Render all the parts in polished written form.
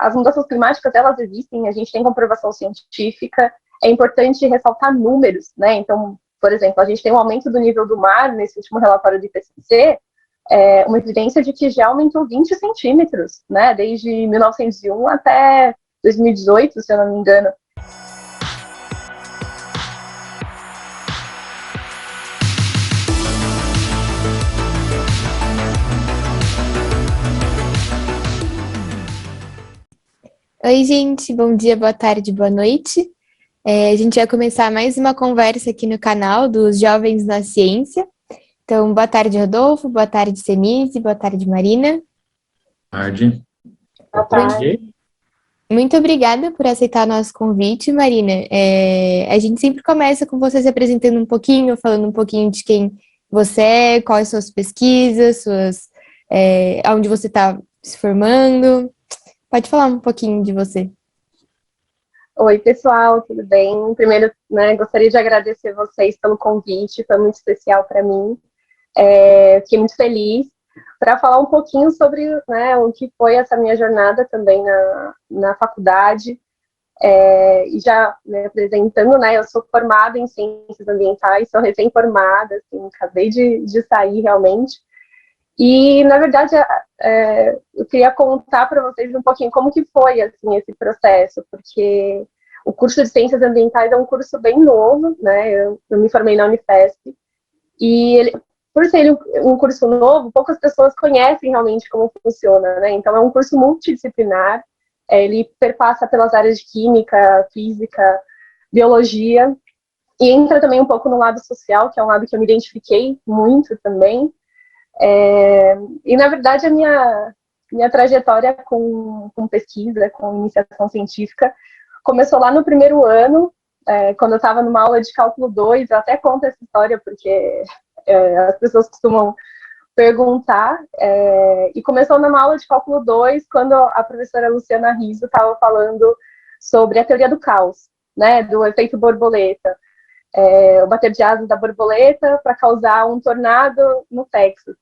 as mudanças climáticas, elas existem, a gente tem comprovação científica, é importante ressaltar números, né? Então, por exemplo, a gente tem um aumento do nível do mar, nesse último relatório do IPCC, uma evidência de que já aumentou 20 centímetros, né? Desde 1901 até 2018, se eu não me engano. Oi, gente, bom dia, boa tarde, boa noite. A gente vai começar mais uma conversa aqui no canal dos Jovens na Ciência. Então, boa tarde, Rodolfo, boa tarde, Senise, boa tarde, Marina. Boa tarde. Boa tarde. Muito obrigada por aceitar o nosso convite, Marina. A gente sempre começa com você se apresentando um pouquinho, falando um pouquinho de quem você é, quais são suas pesquisas, onde você está se formando. Pode falar um pouquinho de você. Oi, pessoal, tudo bem? Primeiro, né, gostaria de agradecer vocês pelo convite, foi muito especial para mim. Fiquei muito feliz para falar um pouquinho sobre, né, o que foi essa minha jornada também na faculdade. E já, né, apresentando, né, eu sou formada em ciências ambientais, sou recém-formada, assim, acabei de sair realmente. E, na verdade, eu queria contar para vocês um pouquinho como que foi, assim, esse processo, porque o curso de Ciências Ambientais é um curso bem novo, né, eu me formei na Unifesp, e por ser um curso novo, poucas pessoas conhecem realmente como funciona, né, então é um curso multidisciplinar, ele perpassa pelas áreas de Química, Física, Biologia, e entra também um pouco no lado social, que é um lado que eu me identifiquei muito também. E, na verdade, a minha trajetória com pesquisa, com iniciação científica, começou lá no primeiro ano, quando eu estava numa aula de cálculo 2, eu até conto essa história, porque as pessoas costumam perguntar, e começou numa aula de cálculo 2, quando a professora Luciana Riso estava falando sobre a teoria do caos, né, do efeito borboleta, o bater de asas da borboleta para causar um tornado no Texas.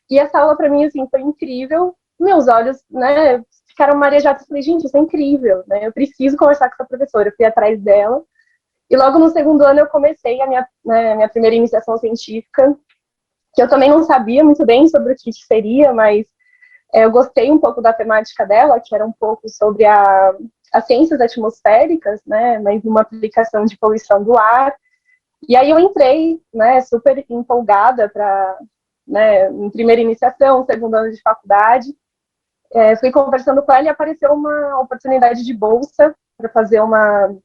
E essa aula, para mim, assim, foi incrível. Meus olhos, né, ficaram marejados. Eu falei, gente, isso é incrível, né? Eu preciso conversar com essa professora. Eu fui atrás dela. E logo no segundo ano eu comecei a minha primeira iniciação científica, que eu também não sabia muito bem sobre o que seria, mas eu gostei um pouco da temática dela, que era um pouco sobre as ciências atmosféricas, né, mas numa aplicação de poluição do ar. E aí eu entrei, né, super empolgada para, né, em primeira iniciação, segundo ano de faculdade. Fui conversando com ela e apareceu uma oportunidade de bolsa para fazer uma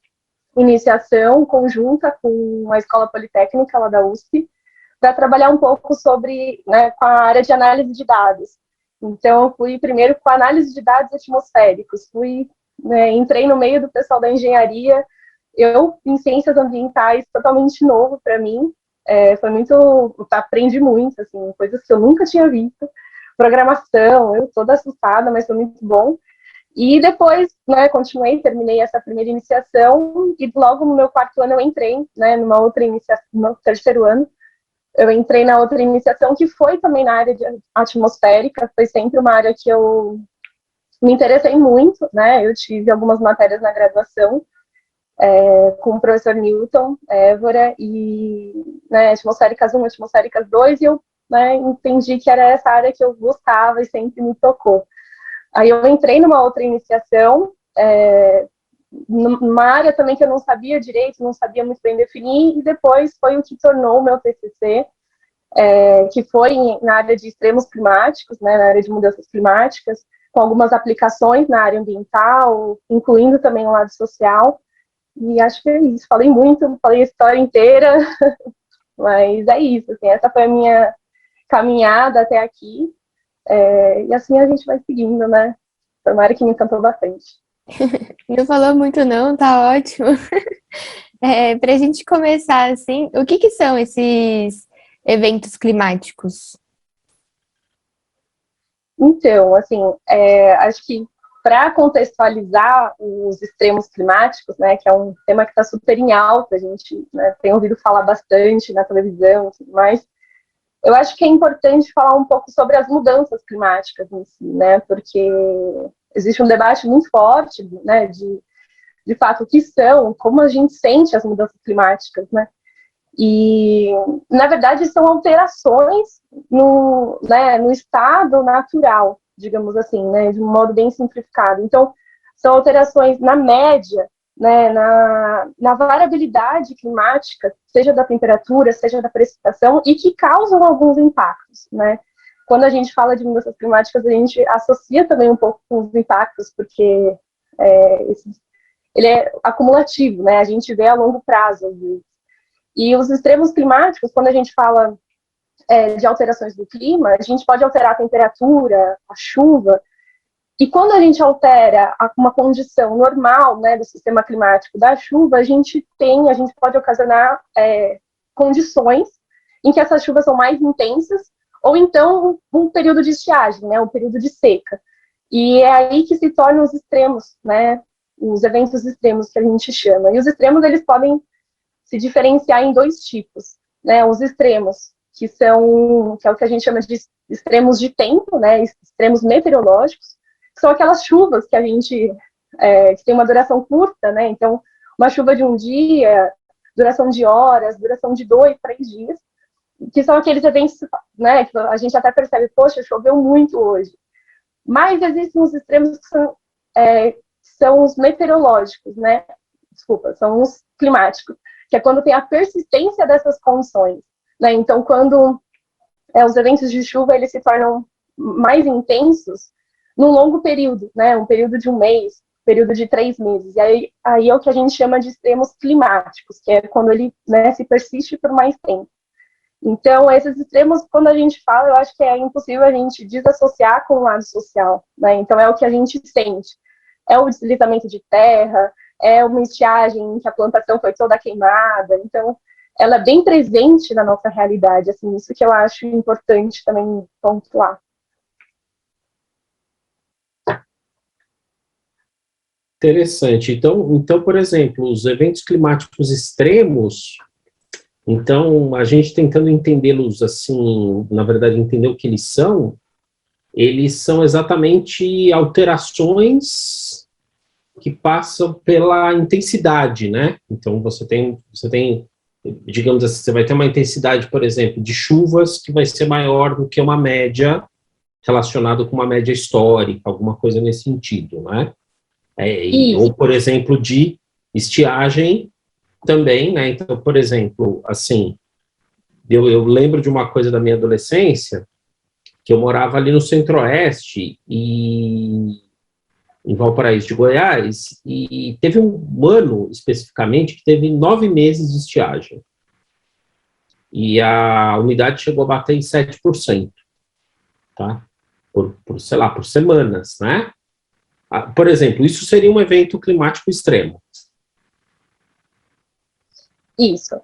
iniciação conjunta com a Escola Politécnica lá da USP, para trabalhar um pouco sobre, né, com a área de análise de dados. Então, eu fui primeiro com a análise de dados atmosféricos, entrei no meio do pessoal da engenharia, eu, em ciências ambientais, totalmente novo para mim, foi muito, aprendi muito, assim, coisas que eu nunca tinha visto, programação, eu toda assustada, mas foi muito bom. E depois, né, continuei, terminei essa primeira iniciação, e logo no meu quarto ano eu entrei, né, numa outra iniciação, no terceiro ano, eu entrei na outra iniciação, que foi também na área de atmosférica, foi sempre uma área que eu me interessei muito, né, eu tive algumas matérias na graduação, com o professor Newton, Évora, e, né, atmosféricas 1, atmosféricas 2, e eu, né, entendi que era essa área que eu gostava e sempre me tocou. Aí eu entrei numa outra iniciação, numa área também que eu não sabia direito, não sabia muito bem definir, e depois foi o que tornou o meu TCC, que foi na área de extremos climáticos, né, na área de mudanças climáticas, com algumas aplicações na área ambiental, incluindo também o lado social. E acho que é isso. Falei muito, falei a história inteira, mas é isso. Assim, essa foi a minha caminhada até aqui. E assim a gente vai seguindo, né? Tomara que me encantou bastante. Não falou muito não, tá ótimo. Para a gente começar assim, o que são esses eventos climáticos? Então, assim, acho que para contextualizar os extremos climáticos, né, que é um tema que está super em alta, a gente, né, tem ouvido falar bastante na televisão e tudo mais, eu acho que é importante falar um pouco sobre as mudanças climáticas em si, né, porque existe um debate muito forte, né, de fato, o que são, como a gente sente as mudanças climáticas, né? E, na verdade, são alterações no estado natural, digamos assim, né, de um modo bem simplificado. Então, são alterações na média, né, na variabilidade climática, seja da temperatura, seja da precipitação, e que causam alguns impactos, né? Quando a gente fala de mudanças climáticas, a gente associa também um pouco com os impactos, porque ele é acumulativo, né? A gente vê a longo prazo, às vezes. E os extremos climáticos, quando a gente fala de alterações do clima, a gente pode alterar a temperatura, a chuva, e quando a gente altera uma condição normal, né, do sistema climático da chuva, a gente pode ocasionar condições em que essas chuvas são mais intensas, ou então um período de estiagem, né, um período de seca. E é aí que se tornam os extremos, né, os eventos extremos que a gente chama. E os extremos, eles podem se diferenciar em dois tipos, né, os extremos, que é o que a gente chama de extremos de tempo, né, extremos meteorológicos, que são aquelas chuvas que a gente, que tem uma duração curta, né, então, uma chuva de um dia, duração de horas, duração de 2, 3 dias, que são aqueles eventos, né, que a gente até percebe, poxa, choveu muito hoje. Mas existem os extremos que são os meteorológicos, né, desculpa, são os climáticos, que é quando tem a persistência dessas condições, né, então quando os eventos de chuva, eles se tornam mais intensos num longo período, né, um período de um mês, período de 3 meses, e aí é o que a gente chama de extremos climáticos, que é quando ele, né, se persiste por mais tempo. Então, esses extremos, quando a gente fala, eu acho que é impossível a gente desassociar com o lado social, né? Então, é o que a gente sente. É o deslizamento de terra, é uma estiagem em que a plantação foi toda queimada. Então, ela é bem presente na nossa realidade, assim, isso que eu acho importante também pontuar. Interessante. Então, por exemplo, os eventos climáticos extremos, então, a gente tentando entendê-los assim, na verdade, entender o que eles são exatamente alterações que passam pela intensidade, né? Então, você tem, digamos assim, você vai ter uma intensidade, por exemplo, de chuvas que vai ser maior do que uma média relacionada com uma média histórica, alguma coisa nesse sentido, né? Ou, por exemplo, de estiagem também, né? Então, por exemplo, assim, eu lembro de uma coisa da minha adolescência, que eu morava ali no Centro-Oeste, em Valparaíso de Goiás, e teve um ano, especificamente, que teve 9 meses de estiagem. E a umidade chegou a bater em 7%, tá? Sei lá, por semanas, né? Por exemplo, isso seria um evento climático extremo. Isso.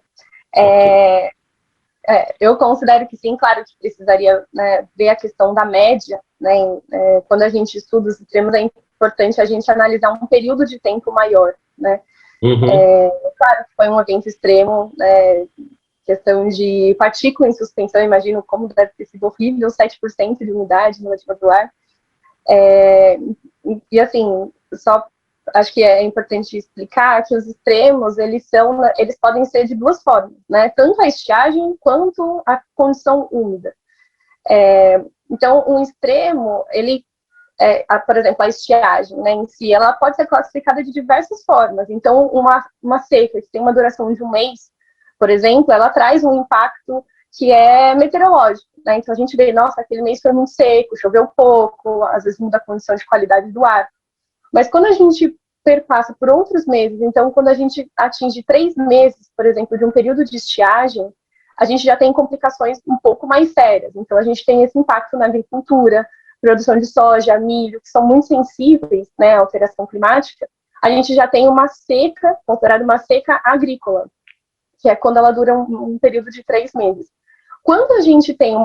Eu considero que sim, claro que precisaria, né, ver a questão da média, né, quando a gente estuda os extremos, é importante a gente analisar um período de tempo maior, né. Claro que foi um evento extremo, né, questão de partícula em suspensão, imagino como deve ter sido horrível, 7% de umidade relativa do ar. E assim, só acho que é importante explicar que os extremos, eles podem ser de duas formas, né? Tanto a estiagem quanto a condição úmida. Então, um extremo, por exemplo, a estiagem, né, em si, ela pode ser classificada de diversas formas. Então, uma seca que tem uma duração de um mês, por exemplo, ela traz um impacto que é meteorológico, né? Então, a gente vê, nossa, aquele mês foi muito seco, choveu pouco, às vezes muda a condição de qualidade do ar. Mas quando a gente perpassa por outros meses, então quando a gente atinge 3 meses, por exemplo, de um período de estiagem, a gente já tem complicações um pouco mais sérias. Então a gente tem esse impacto na agricultura, produção de soja, milho, que são muito sensíveis, né, à alteração climática. A gente já tem uma seca, considerada uma seca agrícola, que é quando ela dura um período de 3 meses. Quando a gente tem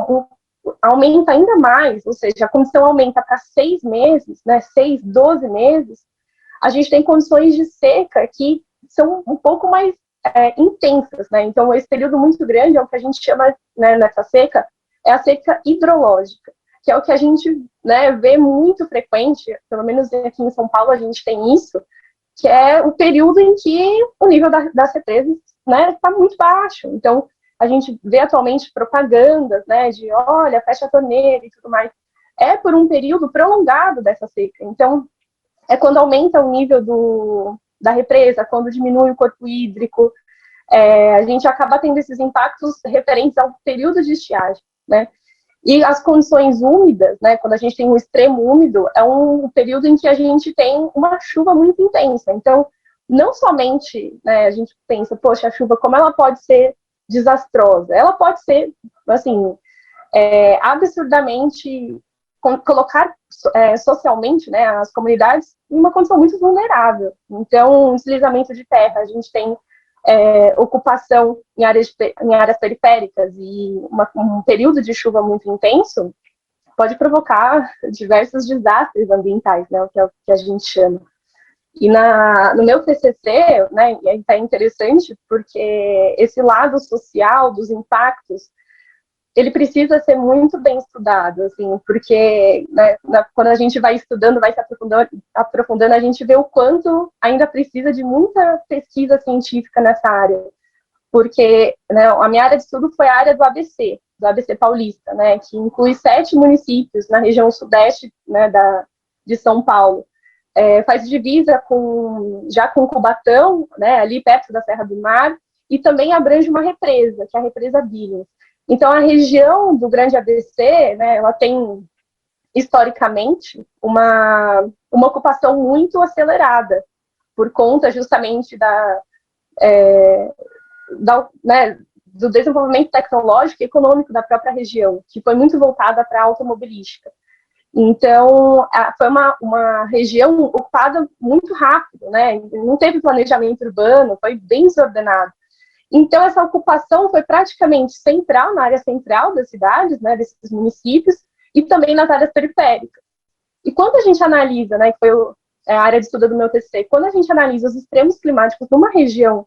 aumenta ainda mais, ou seja, a condição aumenta para 6 meses, né, 6, 12 meses, a gente tem condições de seca que são um pouco mais intensas, né? Então, esse período muito grande é o que a gente chama, né, nessa seca, é a seca hidrológica. que é o que a gente, né, vê muito frequente, pelo menos aqui em São Paulo a gente tem isso, que é o período em que o nível das represas, né, está muito baixo. Então, a gente vê atualmente propagandas, né, de, olha, fecha a torneira e tudo mais. É por um período prolongado dessa seca. Então, é quando aumenta o nível da represa, quando diminui o corpo hídrico, a gente acaba tendo esses impactos referentes ao período de estiagem, né? E as condições úmidas, né, quando a gente tem um extremo úmido, é um período em que a gente tem uma chuva muito intensa. Então, não somente, né, a gente pensa, poxa, a chuva, como ela pode ser desastrosa? Ela pode ser, assim, absurdamente colocar socialmente, né, as comunidades em uma condição muito vulnerável. Então, deslizamento de terra, a gente tem ocupação em áreas periféricas e um período de chuva muito intenso pode provocar diversos desastres ambientais, né, o que é o que a gente chama. E no meu TCC, né, é interessante porque esse lado social dos impactos ele precisa ser muito bem estudado, assim, porque né, quando a gente vai estudando, vai se aprofundando, a gente vê o quanto ainda precisa de muita pesquisa científica nessa área, porque né, a minha área de estudo foi a área do ABC Paulista, né, que inclui 7 municípios na região sudeste, né, de São Paulo. Faz divisa já com Cubatão, né, ali perto da Serra do Mar, e também abrange uma represa, que é a represa Billings. Então, a região do Grande ABC, né, ela tem, historicamente, uma ocupação muito acelerada, por conta justamente né, do desenvolvimento tecnológico e econômico da própria região, que foi muito voltada para a automobilística. Então, foi uma região ocupada muito rápido, né, não teve planejamento urbano, foi bem desordenado. Então, essa ocupação foi praticamente central, na área central das cidades, né, desses municípios, e também nas áreas periféricas. E quando a gente analisa, né, que foi a área de estudo do meu TCC, quando a gente analisa os extremos climáticos numa região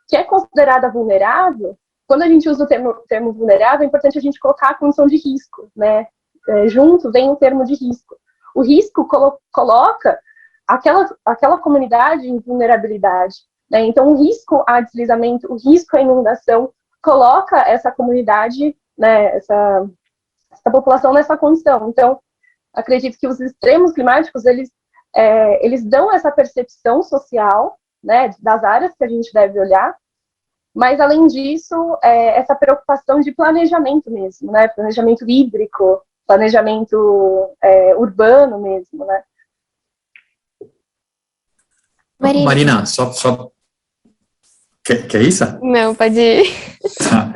que é considerada vulnerável, quando a gente usa o termo vulnerável, é importante a gente colocar a condição de risco, né? Junto vem o termo de risco. O risco coloca aquela comunidade em vulnerabilidade. Né? Então, o risco a deslizamento, o risco à inundação, coloca essa comunidade, né, essa população nessa condição. Então, acredito que os extremos climáticos, eles dão essa percepção social, né, das áreas que a gente deve olhar, mas, além disso, essa preocupação de planejamento mesmo, né, planejamento hídrico, planejamento urbano mesmo, né. Marina, só quer isso? Não, pode ir. Tá.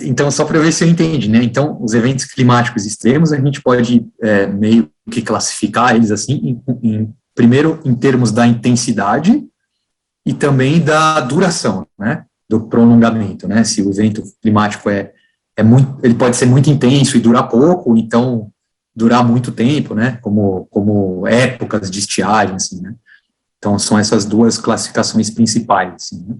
Então, só para ver se eu entendi, né? Então, os eventos climáticos extremos, a gente pode meio que classificar eles assim, primeiro em termos da intensidade e também da duração, né? Do prolongamento, né? Se o evento climático ele pode ser muito intenso e durar pouco, então durar muito tempo, né? Como épocas de estiagem, assim, né? Então, são essas duas classificações principais, assim, né?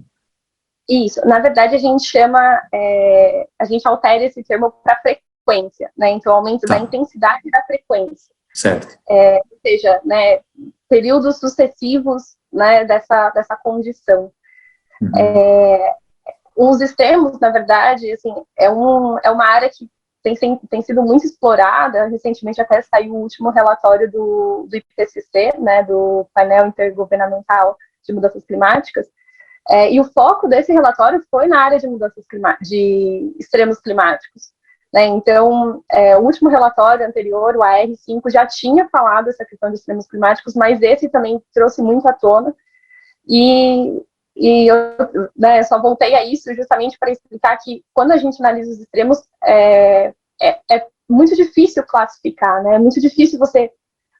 Isso, na verdade a gente a gente altera esse termo para frequência, né, então aumento da intensidade e da frequência. Certo. Ou seja, né, períodos sucessivos, né, dessa condição. Os extremos, na verdade, assim, é uma área que tem sido muito explorada, recentemente até saiu o último relatório do IPCC, né, do Painel Intergovernamental de Mudanças Climáticas, e o foco desse relatório foi na área de extremos climáticos. Né? Então, o último relatório anterior, o AR5, já tinha falado essa questão de extremos climáticos, mas esse também trouxe muito à tona. E eu só voltei a isso justamente para explicar que, quando a gente analisa os extremos, é muito difícil classificar, né? É muito difícil você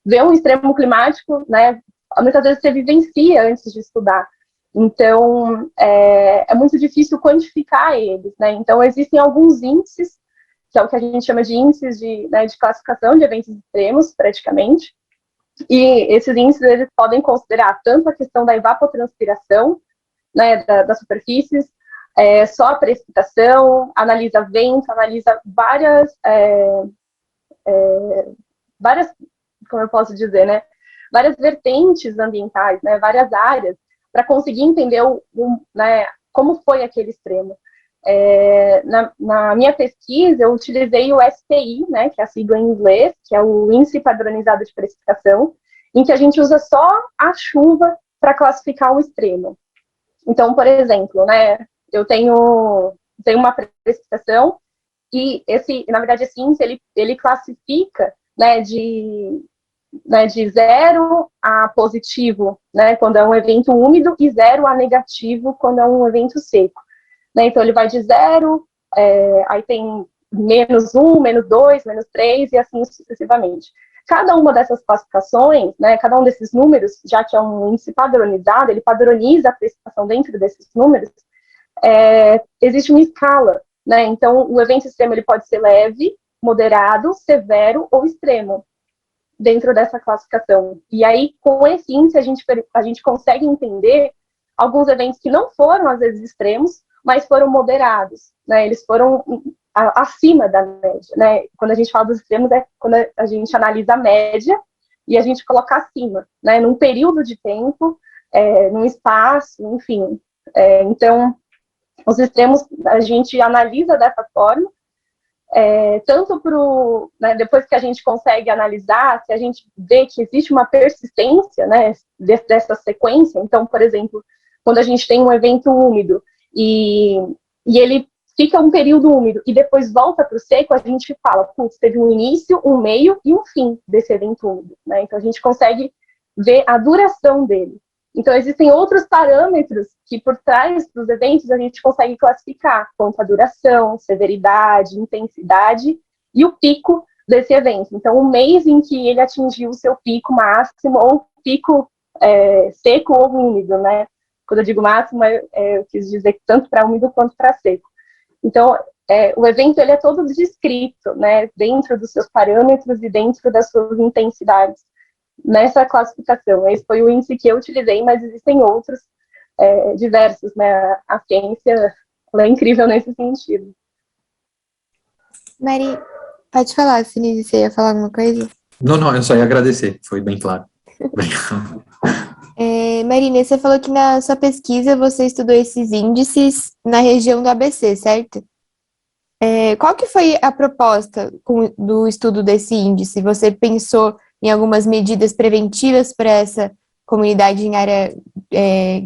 ver um extremo climático, né? Muitas vezes você vivencia antes de estudar. Então, é muito difícil quantificar eles, né? Então, existem alguns índices, que é o que a gente chama de índices de classificação de eventos extremos, praticamente. E esses índices, eles podem considerar tanto a questão da evapotranspiração, né, das superfícies, só a precipitação, analisa vento, analisa várias, como eu posso dizer, né, várias vertentes ambientais, né, várias áreas, para conseguir entender né, como foi aquele extremo. Na minha pesquisa, eu utilizei o SPI, né, que é a sigla em inglês, que é o Índice Padronizado de Precipitação, em que a gente usa só a chuva para classificar o extremo. Então, por exemplo, né, eu tenho uma precipitação e na verdade, esse índice, ele classifica, né, de 0 a positivo, né, quando é um evento úmido, e 0 a negativo, quando é um evento seco. Né, então, ele vai de 0, aí tem -1, -2, -3, e assim sucessivamente. Cada uma dessas classificações, né, cada um desses números, já que é um índice padronizado, ele padroniza a precipitação dentro desses números, existe uma escala, né, então o evento extremo ele pode ser leve, moderado, severo ou extremo, dentro dessa classificação. E aí, com esse índice, a gente consegue entender alguns eventos que não foram, às vezes, extremos, mas foram moderados, né, eles foram acima da média, né, quando a gente fala dos extremos, quando a gente analisa a média e a gente coloca acima, né, num período de tempo, num espaço, enfim. Então, os extremos a gente analisa dessa forma, tanto né, depois que a gente consegue analisar, se a gente vê que existe uma persistência, né, dessa sequência. Então, por exemplo, quando a gente tem um evento úmido e ele fica um período úmido e depois volta para o seco, a gente fala, putz, teve um início, um meio e um fim desse evento úmido, né? Então, a gente consegue ver a duração dele. Então, existem outros parâmetros que, por trás dos eventos, a gente consegue classificar, quanto a duração, severidade, intensidade e o pico desse evento. Então, o mês em que ele atingiu o seu pico máximo, ou pico seco ou úmido, né? Quando eu digo máximo, eu quis dizer tanto para úmido quanto para seco. Então, o evento ele é todo descrito, né? Dentro dos seus parâmetros e dentro das suas intensidades, nessa classificação. Esse foi o índice que eu utilizei, mas existem outros diversos, né? A ciência ela é incrível nesse sentido. Mari, pode falar, Sinise, você ia falar alguma coisa? Não, eu só ia agradecer, foi bem claro. Marina, você falou que na sua pesquisa você estudou esses índices na região do ABC, certo? Qual que foi a proposta do estudo desse índice? Você pensou em algumas medidas preventivas para essa comunidade em área,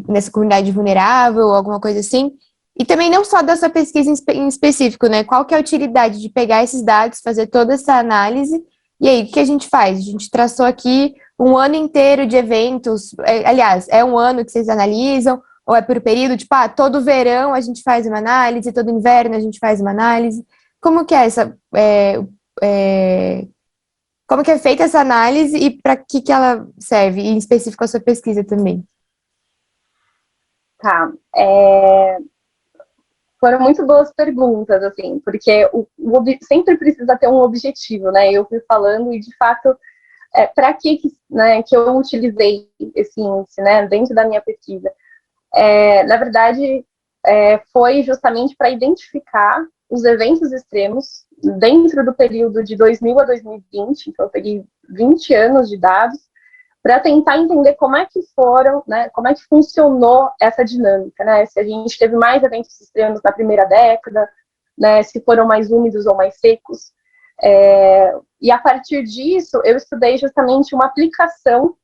nessa comunidade vulnerável, alguma coisa assim? E também não só da sua pesquisa em específico, né? Qual que é a utilidade de pegar esses dados, fazer toda essa análise, e aí, o que a gente faz? A gente traçou aqui um ano inteiro de eventos, aliás, é um ano que vocês analisam, ou é por período, tipo, todo verão a gente faz uma análise, todo inverno a gente faz uma análise. Como que é como que é feita essa análise e para que ela serve, e em específico a sua pesquisa também? Tá. Foram muito boas perguntas, assim, porque sempre precisa ter um objetivo, né? Eu fui falando e, de fato, para que eu utilizei esse índice, né, dentro da minha pesquisa? Na verdade, foi justamente para identificar os eventos extremos dentro do período de 2000 a 2020, então eu peguei 20 anos de dados, para tentar entender como é que foram, né, como é que funcionou essa dinâmica, né, se a gente teve mais eventos extremos na primeira década, né, se foram mais úmidos ou mais secos, e a partir disso eu estudei justamente uma aplicação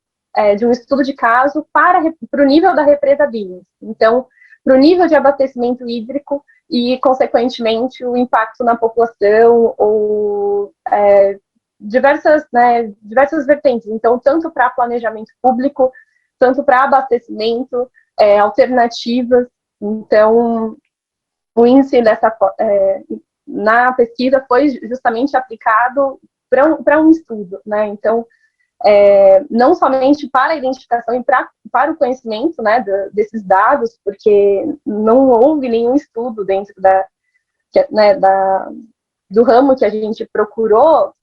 de um estudo de caso para o nível da represa Billings, então, para o nível de abastecimento hídrico e, consequentemente, o impacto na população ou diversas vertentes. Então, tanto para planejamento público, tanto para abastecimento, alternativas. Então, o índice na pesquisa foi justamente aplicado para um estudo, né? Então, não somente para a identificação e para o conhecimento, né, desses dados, porque não houve nenhum estudo dentro do ramo que a gente procurou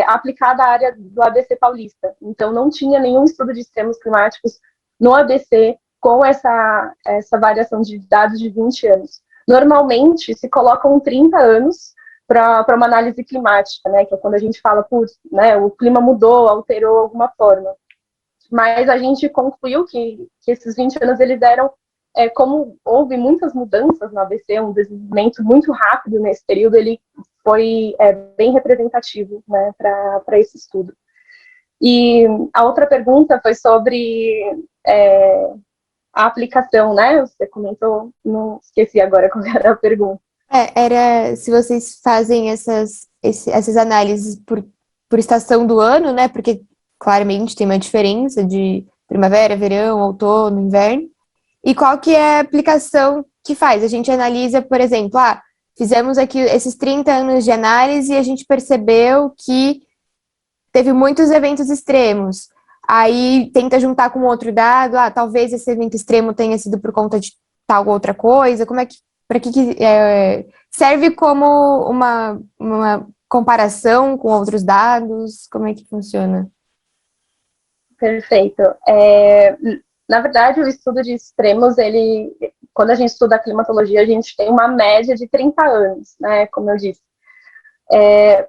aplicado à área do ABC paulista. Então, não tinha nenhum estudo de extremos climáticos no ABC com essa variação de dados de 20 anos. Normalmente, se colocam 30 anos para uma análise climática, né, que é quando a gente fala, putz, né, o clima mudou, alterou de alguma forma. Mas a gente concluiu que esses 20 anos eles eram, como houve muitas mudanças no ABC, um desenvolvimento muito rápido nesse período, ele foi bem representativo, né, para esse estudo. E a outra pergunta foi sobre a aplicação, né? Você comentou, não esqueci agora qual era a pergunta. Era se vocês fazem essas análises por estação do ano, né? Porque claramente tem uma diferença de primavera, verão, outono, inverno. E qual que é a aplicação que faz? A gente analisa, por exemplo, fizemos aqui esses 30 anos de análise e a gente percebeu que teve muitos eventos extremos. Aí tenta juntar com outro dado, talvez esse evento extremo tenha sido por conta de tal outra coisa. Para que serve como uma comparação com outros dados? Como é que funciona? Perfeito. Na verdade, o estudo de extremos, quando a gente estuda a climatologia, a gente tem uma média de 30 anos, né, como eu disse.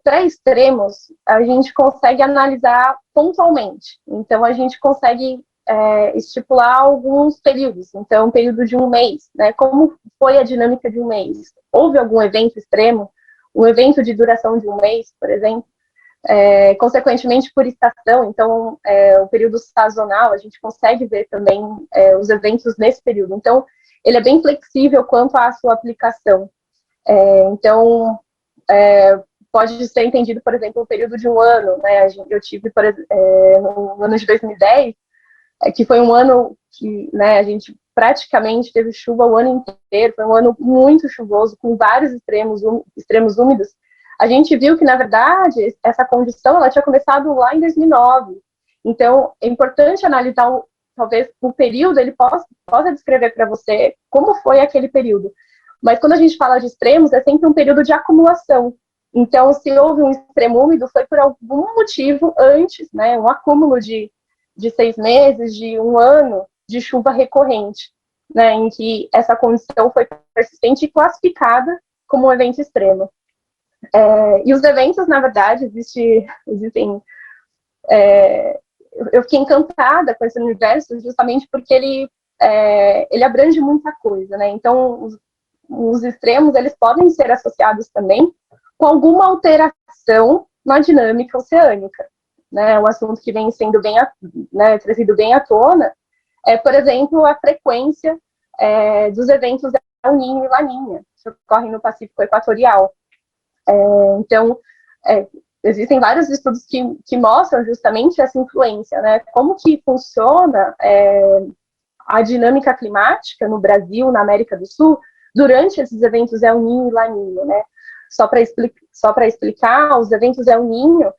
Para extremos, a gente consegue analisar pontualmente. Então, a gente consegue estipular alguns períodos. Então, um período de um mês, né? Como foi a dinâmica de um mês? Houve algum evento extremo? Um evento de duração de um mês, por exemplo? Consequentemente, por estação. Então, o período sazonal, a gente consegue ver também os eventos nesse período. Então, ele é bem flexível quanto à sua aplicação. Então, pode ser entendido, por exemplo, o período de um ano, né? Eu tive, no ano de 2010, que foi um ano que, né, a gente praticamente teve chuva o ano inteiro, foi um ano muito chuvoso, com vários extremos úmidos. A gente viu que, na verdade, essa condição ela tinha começado lá em 2009. Então, é importante analisar, talvez, o período, ele possa descrever para você como foi aquele período. Mas quando a gente fala de extremos, é sempre um período de acumulação. Então, se houve um extremo úmido, foi por algum motivo antes, né, um acúmulo de 6 meses, de um ano de chuva recorrente, né, em que essa condição foi persistente e classificada como um evento extremo. E os eventos, na verdade, existem. Eu fiquei encantada com esse universo justamente porque ele abrange muita coisa, né? Então, os extremos, eles podem ser associados também com alguma alteração na dinâmica oceânica, né? Um assunto que vem sendo trazido bem à tona por exemplo, a frequência dos eventos El Niño e Laninha, que ocorrem no Pacífico Equatorial. Então, existem vários estudos que mostram justamente essa influência, né? Como que funciona a dinâmica climática no Brasil, na América do Sul, durante esses eventos El Niño e Laninha, né? Só para explicar, os eventos El Niño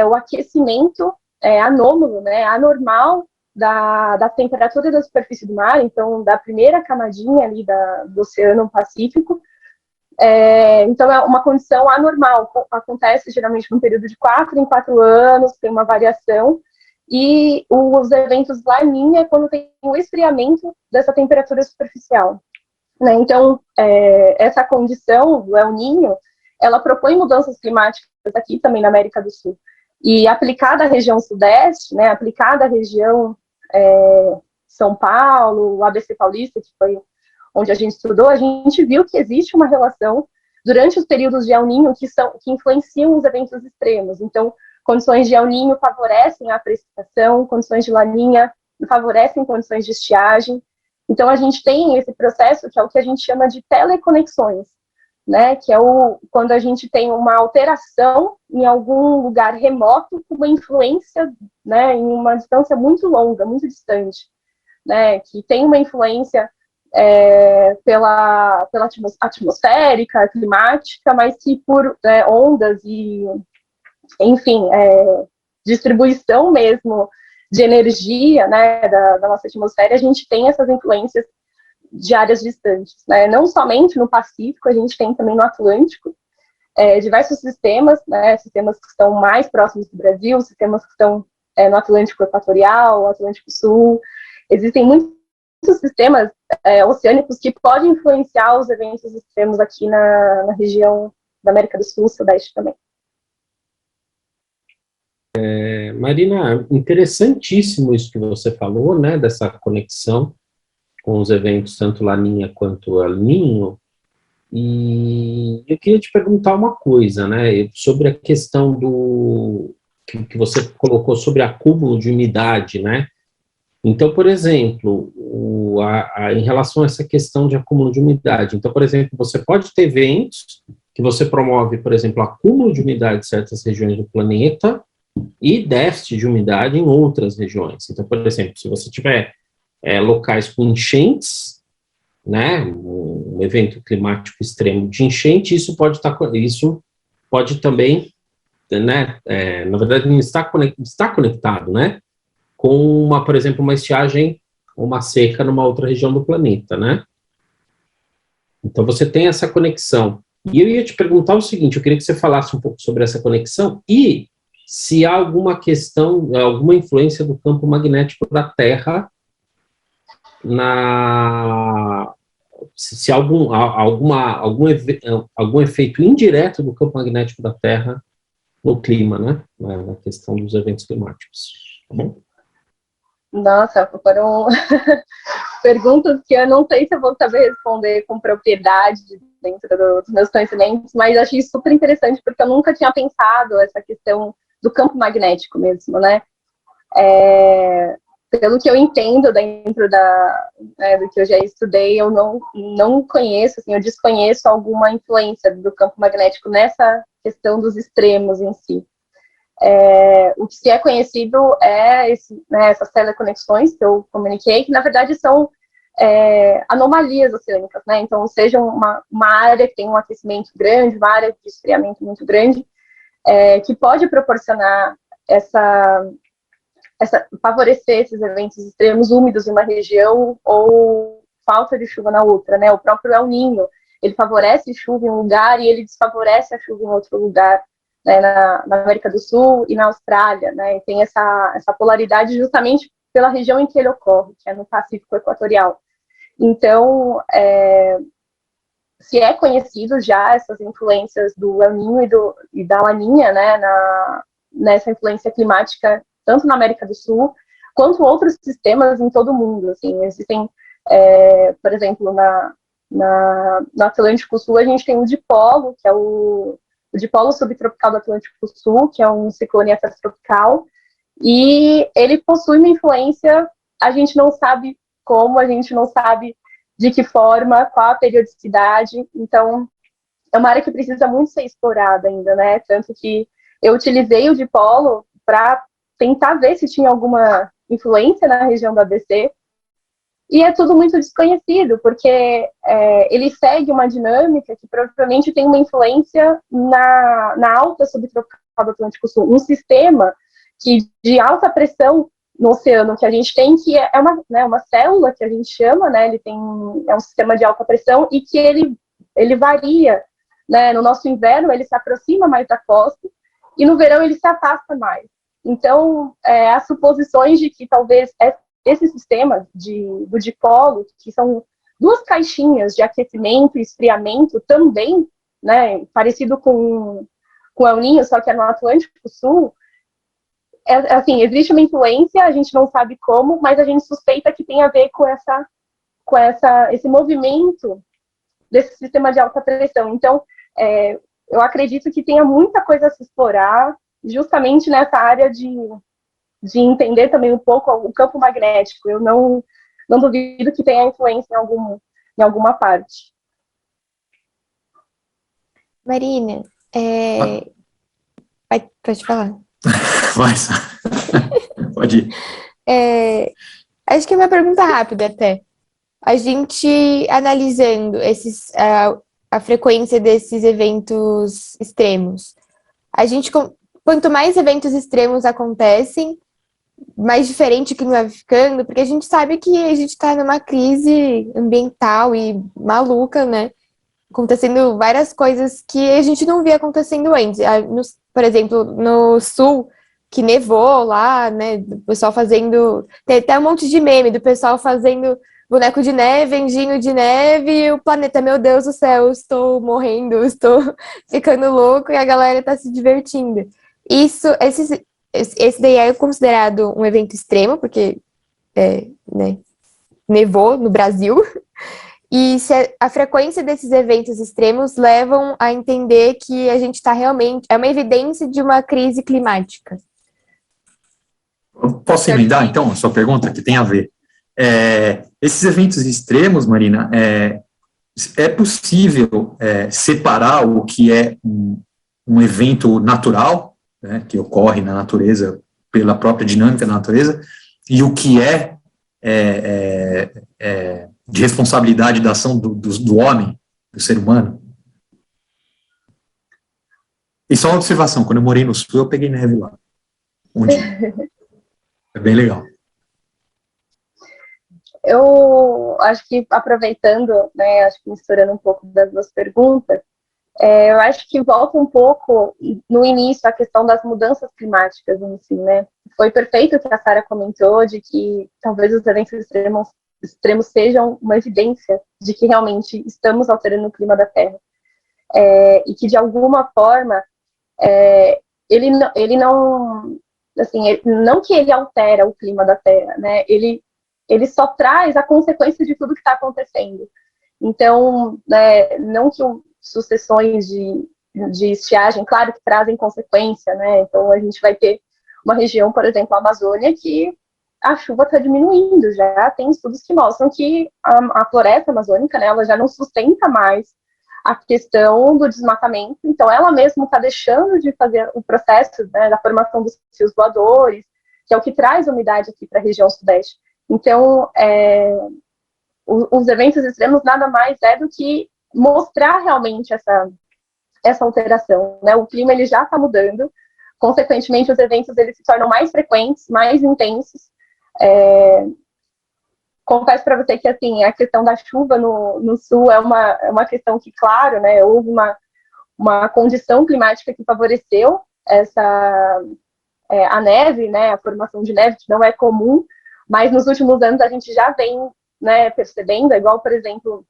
o aquecimento anômalo, né, anormal da temperatura da superfície do mar, então da primeira camadinha ali do Oceano Pacífico. Então é uma condição anormal, acontece geralmente num período de 4 em 4 anos, tem uma variação, e os eventos Laninha é quando tem um esfriamento dessa temperatura superficial, né? Então, essa condição do El Niño, ela propõe mudanças climáticas aqui também na América do Sul. E aplicada à região sudeste, né, aplicada à região São Paulo, o ABC Paulista, que foi onde a gente estudou, a gente viu que existe uma relação durante os períodos de El Niño que influenciam os eventos extremos. Então, condições de El Niño favorecem a precipitação, condições de Laninha favorecem condições de estiagem. Então, a gente tem esse processo que é o que a gente chama de teleconexões, né, que é quando a gente tem uma alteração em algum lugar remoto com uma influência, né, em uma distância muito longa, muito distante, né, que tem uma influência pela atmosférica, climática, mas que por ondas e, enfim, distribuição mesmo de energia, né, da nossa atmosfera, a gente tem essas influências de áreas distantes, né? Não somente no Pacífico, a gente tem também no Atlântico, diversos sistemas, né, sistemas que estão mais próximos do Brasil, sistemas que estão no Atlântico Equatorial, Atlântico Sul, existem muitas sistemas oceânicos que podem influenciar os eventos extremos aqui na região da América do Sul, Sudeste também. Marina, interessantíssimo isso que você falou, né, dessa conexão com os eventos tanto Laninha quanto El Niño. E eu queria te perguntar uma coisa, né, sobre a questão do que você colocou sobre acúmulo de umidade, né? Então, por exemplo, em relação a essa questão de acúmulo de umidade, então, por exemplo, você pode ter eventos que você promove, por exemplo, acúmulo de umidade em certas regiões do planeta e déficit de umidade em outras regiões. Então, por exemplo, se você tiver locais com enchentes, né, um evento climático extremo de enchente, isso pode também, né, na verdade, não está conectado, né, com por exemplo, uma estiagem ou uma seca numa outra região do planeta, né? Então você tem essa conexão. E eu ia te perguntar o seguinte, eu queria que você falasse um pouco sobre essa conexão e se há alguma questão, alguma influência do campo magnético da Terra se algum efeito indireto do campo magnético da Terra no clima, né? Na questão dos eventos climáticos. Tá bom? Nossa, foram perguntas que eu não sei se eu vou saber responder com propriedade dentro dos meus conhecimentos, mas achei super interessante porque eu nunca tinha pensado essa questão do campo magnético mesmo, né? Pelo que eu entendo dentro do que eu já estudei, eu não conheço, assim, eu desconheço alguma influência do campo magnético nessa questão dos extremos em si. O que é conhecido essas teleconexões que eu comuniquei, que na verdade são anomalias oceânicas, né? Então, seja uma área que tem um aquecimento grande, uma área de esfriamento muito grande, que pode proporcionar favorecer esses eventos extremos úmidos em uma região ou falta de chuva na outra, né? O próprio El Niño, ele favorece chuva em um lugar e ele desfavorece a chuva em outro lugar, né, na América do Sul e na Austrália, né? E tem essa polaridade justamente pela região em que ele ocorre, que é no Pacífico Equatorial. Então, se é conhecido já essas influências do El Niño e da Laninha, né, nessa influência climática, tanto na América do Sul, quanto outros sistemas em todo o mundo. Assim, existem, por exemplo, no Atlântico Sul, a gente tem o dipolo, que é o dipolo subtropical do Atlântico Sul, que é um ciclone afrotropical, e ele possui uma influência, a gente não sabe como, a gente não sabe de que forma, qual a periodicidade, então é uma área que precisa muito ser explorada ainda, né? Tanto que eu utilizei o dipolo para tentar ver se tinha alguma influência na região do ABC, e é tudo muito desconhecido, porque ele segue uma dinâmica que provavelmente tem uma influência na alta subtropical do Atlântico Sul, um sistema de alta pressão no oceano que a gente tem, que é uma célula que a gente chama, né? É um sistema de alta pressão e que ele varia, né? No nosso inverno ele se aproxima mais da costa e no verão ele se afasta mais. Então, as suposições de que talvez esse sistema do dipolo, que são duas caixinhas de aquecimento e esfriamento também, né, parecido com o El Niño, só que é no Atlântico Sul, assim, existe uma influência, a gente não sabe como, mas a gente suspeita que tem a ver com esse movimento desse sistema de alta pressão. Então, eu acredito que tenha muita coisa a se explorar, justamente nessa área de entender também um pouco o campo magnético. Eu não duvido que tenha influência em alguma parte. Marina, pode falar. Vai, pode ir. Acho que é uma pergunta rápida até. A gente analisando a frequência desses eventos extremos, quanto mais eventos extremos acontecem, mais diferente o clima vai ficando, porque a gente sabe que a gente está numa crise ambiental e maluca, né? Acontecendo várias coisas que a gente não via acontecendo antes. Por exemplo, no sul, que nevou lá, né? Do pessoal fazendo... Tem até um monte de meme do pessoal fazendo boneco de neve, anjinho de neve, e o planeta, meu Deus do céu, estou morrendo, estou ficando louco e a galera está se divertindo. Esse daí é considerado um evento extremo, porque né, nevou no Brasil. E a frequência desses eventos extremos levam a entender que a gente está realmente... É uma evidência de uma crise climática. Eu posso emendar, então, a sua pergunta, que tem a ver. Esses eventos extremos, Marina, é possível separar o que é um evento natural, né, que ocorre na natureza, pela própria dinâmica da natureza, e o que é de responsabilidade da ação do homem, do ser humano? E só uma observação, quando eu morei no sul, eu peguei neve lá. Um dia. É bem legal. Eu acho que, aproveitando, né, acho que misturando um pouco das duas perguntas, eu acho que volta um pouco no início a questão das mudanças climáticas em si, né? Foi perfeito o que a Sara comentou, de que talvez os eventos extremos sejam uma evidência de que realmente estamos alterando o clima da Terra. E que, de alguma forma, ele não... Assim, não que ele altera o clima da Terra, né? Ele só traz a consequência de tudo que está acontecendo. Então, né, não que sucessões de estiagem, claro que trazem consequência, né? Então, a gente vai ter uma região, por exemplo, a Amazônia, que a chuva está diminuindo. Já tem estudos que mostram que a floresta amazônica, né, ela já não sustenta mais a questão do desmatamento. Então, ela mesma está deixando de fazer o processo, né, da formação dos fios voadores, que é o que traz umidade aqui para a região sudeste. Então, os eventos extremos nada mais do que mostrar realmente essa alteração, né? O clima ele já está mudando, consequentemente os eventos eles se tornam mais frequentes, mais intensos. Confesso para você que assim, a questão da chuva no sul é uma questão que, claro, né, houve uma condição climática que favoreceu a neve, né, a formação de neve, que não é comum, mas nos últimos anos a gente já vem, né, percebendo, igual, por exemplo,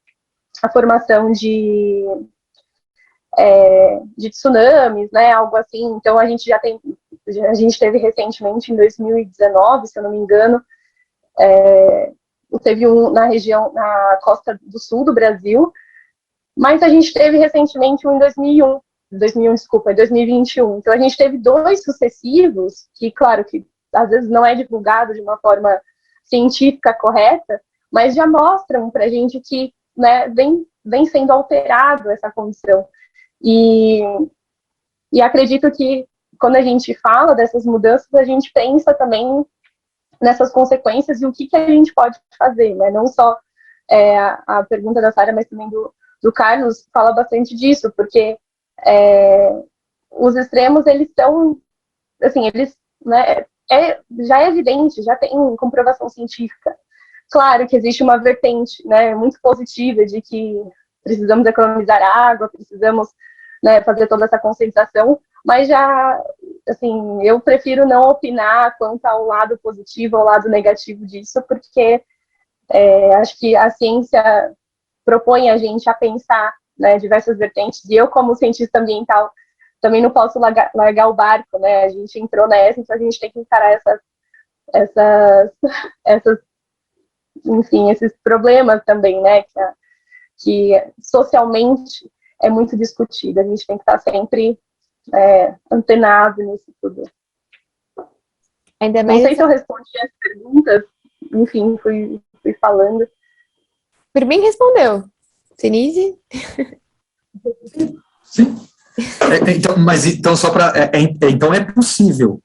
a formação de tsunamis, né, algo assim. Então a gente teve recentemente, em 2019, se eu não me engano, teve na região, na costa do sul do Brasil, mas a gente teve recentemente um em 2021. Então a gente teve 2 sucessivos, que claro que às vezes não é divulgado de uma forma científica correta, mas já mostram para a gente que, né, vem sendo alterado essa condição. E acredito que quando a gente fala dessas mudanças, a gente pensa também nessas consequências e o que a gente pode fazer, né? Não só a pergunta da Sara, mas também do Carlos fala bastante disso, porque os extremos, eles são, assim, eles, né, já é evidente, já tem comprovação científica. Claro que existe uma vertente, né, muito positiva de que precisamos economizar água, precisamos, né, fazer toda essa conscientização, mas já, assim, eu prefiro não opinar quanto ao lado positivo ou ao lado negativo disso, porque acho que a ciência propõe a gente a pensar, né, diversas vertentes, e eu, como cientista ambiental, também não posso largar o barco, né, a gente entrou nessa, então a gente tem que encarar enfim, esses problemas também, né, que socialmente é muito discutido, a gente tem que estar sempre antenado nisso tudo. Ainda mais não sei se eu respondi as perguntas, enfim, fui falando. Por mim respondeu. Denise? Sim. Então, só para. Então é possível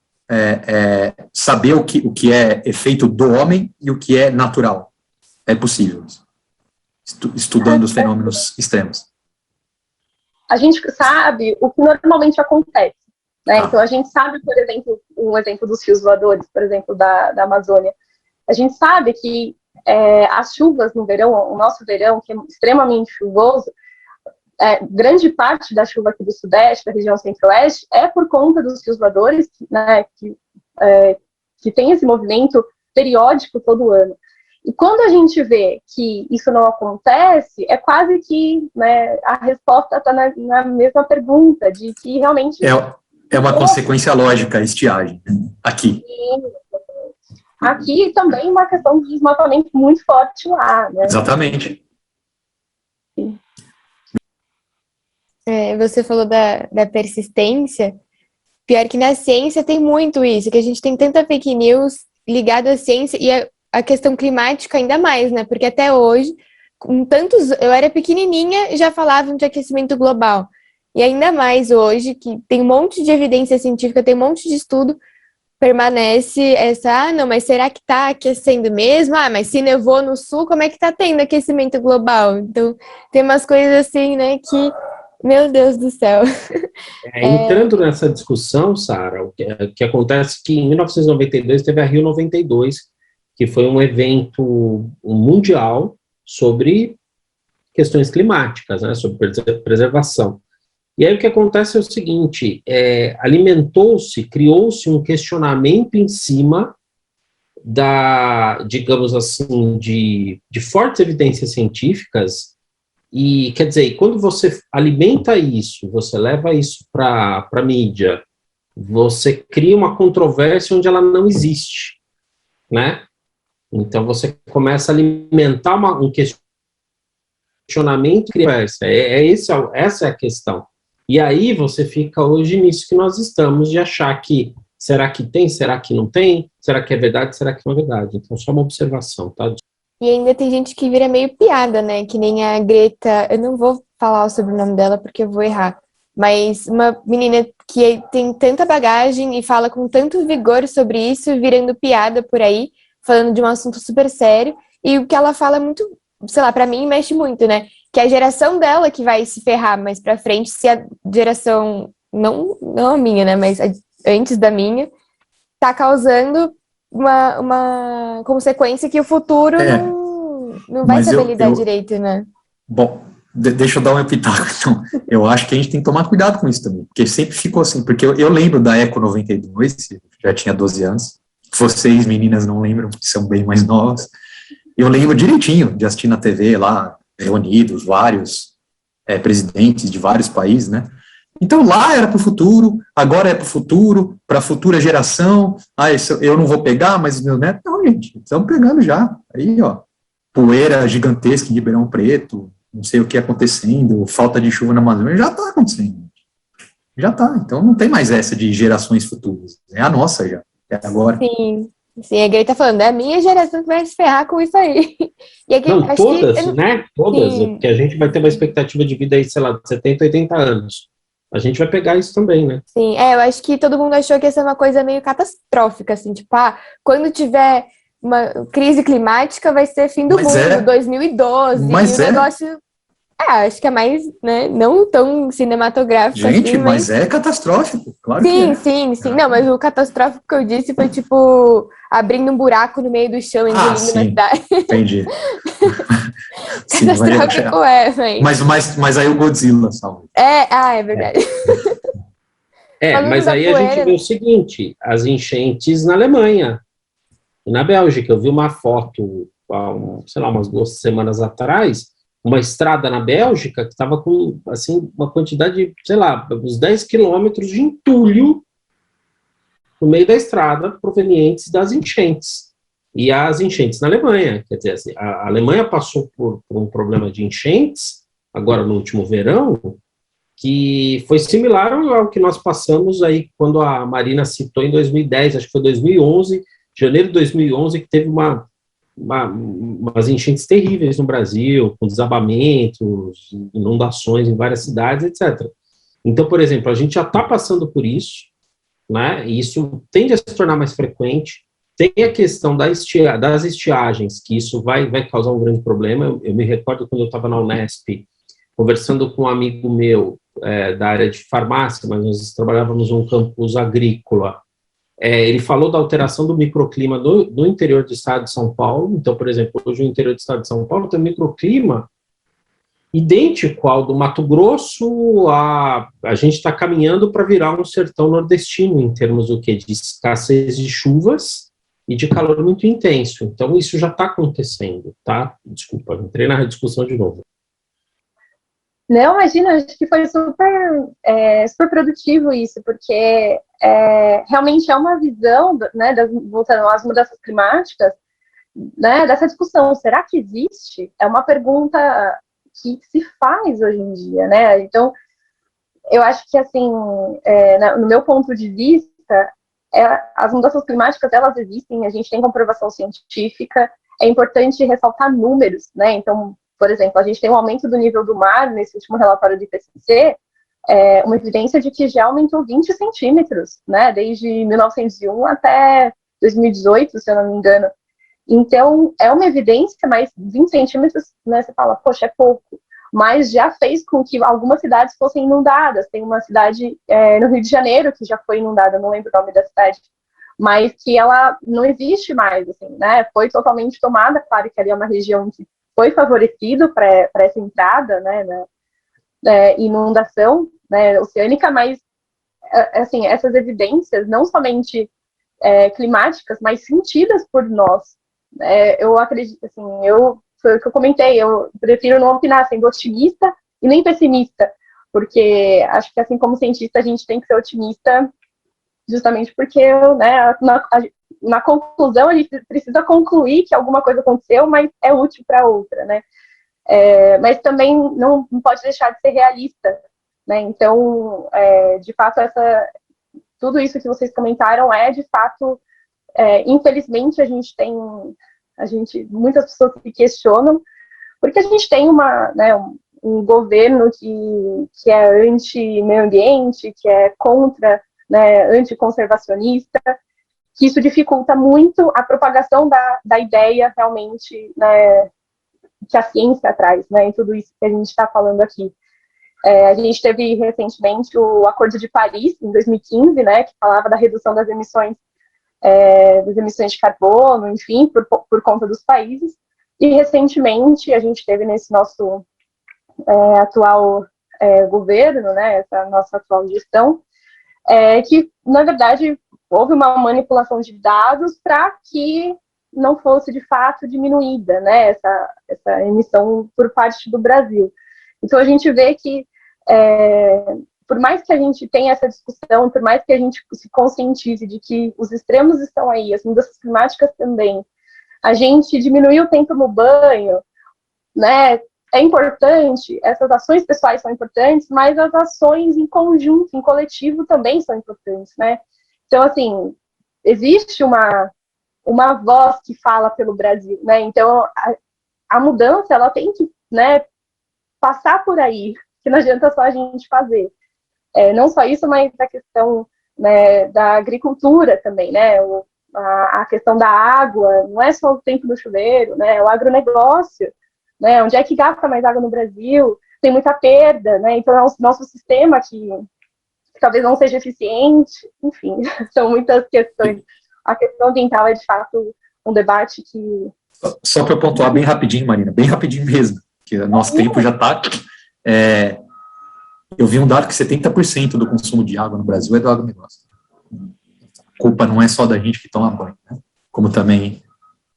saber o que é efeito do homem e o que é natural. É possível, estudando os fenômenos extremos. A gente sabe o que normalmente acontece, né? Então a gente sabe, por exemplo, um exemplo dos fios voadores, por exemplo, da Amazônia. A gente sabe que as chuvas no verão, o nosso verão, que é extremamente chuvoso, grande parte da chuva aqui do Sudeste, da região Centro-Oeste, é por conta dos fios voadores, né, que tem esse movimento periódico todo ano. E quando a gente vê que isso não acontece, é quase que, né, a resposta está na mesma pergunta, de que realmente... É uma consequência lógica a estiagem, aqui. Aqui também uma questão de desmatamento muito forte lá, né? Exatamente. Você falou da persistência. Pior que na ciência tem muito isso, que a gente tem tanta fake news ligada à ciência e a questão climática ainda mais, né? Porque até hoje, com tantos... Eu era pequenininha e já falavam de aquecimento global. E ainda mais hoje, que tem um monte de evidência científica, tem um monte de estudo, permanece essa... não, mas será que tá aquecendo mesmo? Mas se nevou no sul, como é que tá tendo aquecimento global? Então, tem umas coisas assim, né, que... Meu Deus do céu. Entrando nessa discussão, Sara, o que acontece é que em 1992 teve a Rio 92, que foi um evento mundial sobre questões climáticas, né, sobre preservação. E aí o que acontece é o seguinte, criou-se um questionamento em cima digamos assim, de fortes evidências científicas. E, quer dizer, quando você alimenta isso, você leva isso para a mídia, você cria uma controvérsia onde ela não existe, né? Então, você começa a alimentar um questionamento, essa é a questão. E aí, você fica hoje nisso que nós estamos, de achar que, será que tem, será que não tem, será que é verdade, será que não é verdade? Então, só uma observação, tá? E ainda tem gente que vira meio piada, né? Que nem a Greta... Eu não vou falar o sobrenome dela porque eu vou errar. Mas uma menina que tem tanta bagagem e fala com tanto vigor sobre isso, virando piada por aí, falando de um assunto super sério. E o que ela fala é muito... Sei lá, pra mim mexe muito, né? Que é a geração dela que vai se ferrar mais pra frente, se a geração... Não a minha, né? Mas antes da minha, tá causando... Uma consequência que o futuro não vai saber lidar direito, né? Bom, deixa eu dar um pitaco, então. Eu acho que a gente tem que tomar cuidado com isso também, porque sempre ficou assim, porque eu lembro da Eco 92, já tinha 12 anos, vocês, meninas, não lembram, que são bem mais novas, eu lembro direitinho de assistir na TV lá, reunidos, vários presidentes de vários países, né? Então lá era para o futuro, agora é para o futuro, para a futura geração. Eu não vou pegar, mas meus netos... Não, gente, estamos pegando já. Aí, ó, poeira gigantesca em Ribeirão Preto, não sei o que acontecendo, falta de chuva na Amazônia, já está acontecendo. Já está. Então não tem mais essa de gerações futuras. É a nossa já, é agora. Sim, a Greta tá falando, é a minha geração que vai se ferrar com isso aí. E aqui, não, todas, né? Todas, porque a gente vai ter uma expectativa de vida aí, sei lá, de 70, 80 anos. A gente vai pegar isso também, né? Sim, eu acho que todo mundo achou que ia ser uma coisa meio catastrófica, assim, tipo, quando tiver uma crise climática vai ser fim do mundo, 2012, mas e o negócio... acho que é mais, né, não tão cinematográfico gente, assim, mas é catastrófico, claro sim, que é. Sim. Não, mas o catastrófico que eu disse foi, tipo, abrindo um buraco no meio do chão, engolindo uma cidade. Entendi. Catastrófico mas aí o Godzilla salva. É verdade. Mas aí a gente vê o seguinte, as enchentes na Alemanha e na Bélgica. Eu vi uma foto, sei lá, umas 2 semanas atrás, uma estrada na Bélgica que estava com, assim, uma quantidade, sei lá, uns 10 quilômetros de entulho no meio da estrada provenientes das enchentes. E as enchentes na Alemanha, quer dizer, assim, a Alemanha passou por um problema de enchentes, agora no último verão, que foi similar ao que nós passamos aí quando a Marina citou em 2010, acho que foi 2011, janeiro de 2011, que teve umas enchentes terríveis no Brasil, com desabamentos, inundações em várias cidades, etc. Então, por exemplo, a gente já está passando por isso, né? E isso tende a se tornar mais frequente. Tem a questão das estiagens, que isso vai causar um grande problema. Eu me recordo quando eu estava na Unesp, conversando com um amigo meu da área de farmácia, mas nós trabalhávamos num campus agrícola. Ele falou da alteração do microclima do interior do estado de São Paulo. Então, por exemplo, hoje o interior do estado de São Paulo tem um microclima idêntico ao do Mato Grosso. A gente está caminhando para virar um sertão nordestino em termos do quê? De escassez de chuvas e de calor muito intenso. Então, isso já está acontecendo, tá? Desculpa, entrei na discussão de novo. Não, imagina, acho que foi super produtivo isso, porque realmente é uma visão, né, voltando às mudanças climáticas, né, dessa discussão, será que existe? É uma pergunta que se faz hoje em dia, né? Então, eu acho que, assim, no meu ponto de vista, as mudanças climáticas, elas existem, a gente tem comprovação científica, é importante ressaltar números, né? Então, por exemplo, a gente tem um aumento do nível do mar, nesse último relatório do IPCC, uma evidência de que já aumentou 20 centímetros, né? Desde 1901 até 2018, se eu não me engano. Então, é uma evidência, mas 20 centímetros, né, você fala, poxa, é pouco. Mas já fez com que algumas cidades fossem inundadas. Tem uma cidade no Rio de Janeiro que já foi inundada, não lembro o nome da cidade, mas que ela não existe mais, assim, né? Foi totalmente tomada, claro que ali é uma região que foi favorecido para essa entrada, né, inundação, né, oceânica, mas, assim, essas evidências, não somente climáticas, mas sentidas por nós. Eu acredito, assim, foi o que eu comentei, eu prefiro não opinar sendo otimista e nem pessimista, porque acho que, assim como cientista, a gente tem que ser otimista justamente porque, né, na conclusão, a gente precisa concluir que alguma coisa aconteceu, mas é útil para outra, né? Mas também não pode deixar de ser realista, né? Então, de fato, tudo isso que vocês comentaram de fato, infelizmente, muitas pessoas se questionam, porque a gente tem um governo que é anti-meio ambiente, que é contra, né, anticonservacionista, que isso dificulta muito a propagação da ideia realmente, né, que a ciência traz, né, em tudo isso que a gente está falando aqui. A gente teve recentemente o Acordo de Paris, em 2015, né, que falava da redução das emissões de carbono, enfim, por conta dos países. E recentemente a gente teve nesse nosso atual governo, né, essa nossa atual gestão, que, na verdade, houve uma manipulação de dados para que não fosse, de fato, diminuída, né, essa emissão por parte do Brasil. Então, a gente vê que, por mais que a gente tenha essa discussão, por mais que a gente se conscientize de que os extremos estão aí, as mudanças climáticas também, a gente diminuir o tempo no banho, né, é importante, essas ações pessoais são importantes, mas as ações em conjunto, em coletivo, também são importantes, né? Então, assim, existe uma voz que fala pelo Brasil, né? Então, a mudança, ela tem que, né, passar por aí, que não adianta só a gente fazer. Não só isso, mas a questão, né, da agricultura também, né? A questão da água, não é só o tempo do chuveiro, né? O agronegócio, né? Onde é que gasta mais água no Brasil? Tem muita perda, né? Então é o nosso sistema que talvez não seja eficiente, enfim, são muitas questões. A questão ambiental é, de fato, um debate que... Só para pontuar bem rapidinho, Marina, bem rapidinho mesmo, que o nosso tempo já está... eu vi um dado que 70% do consumo de água no Brasil é do agronegócio. A culpa não é só da gente que toma banho, né? Como também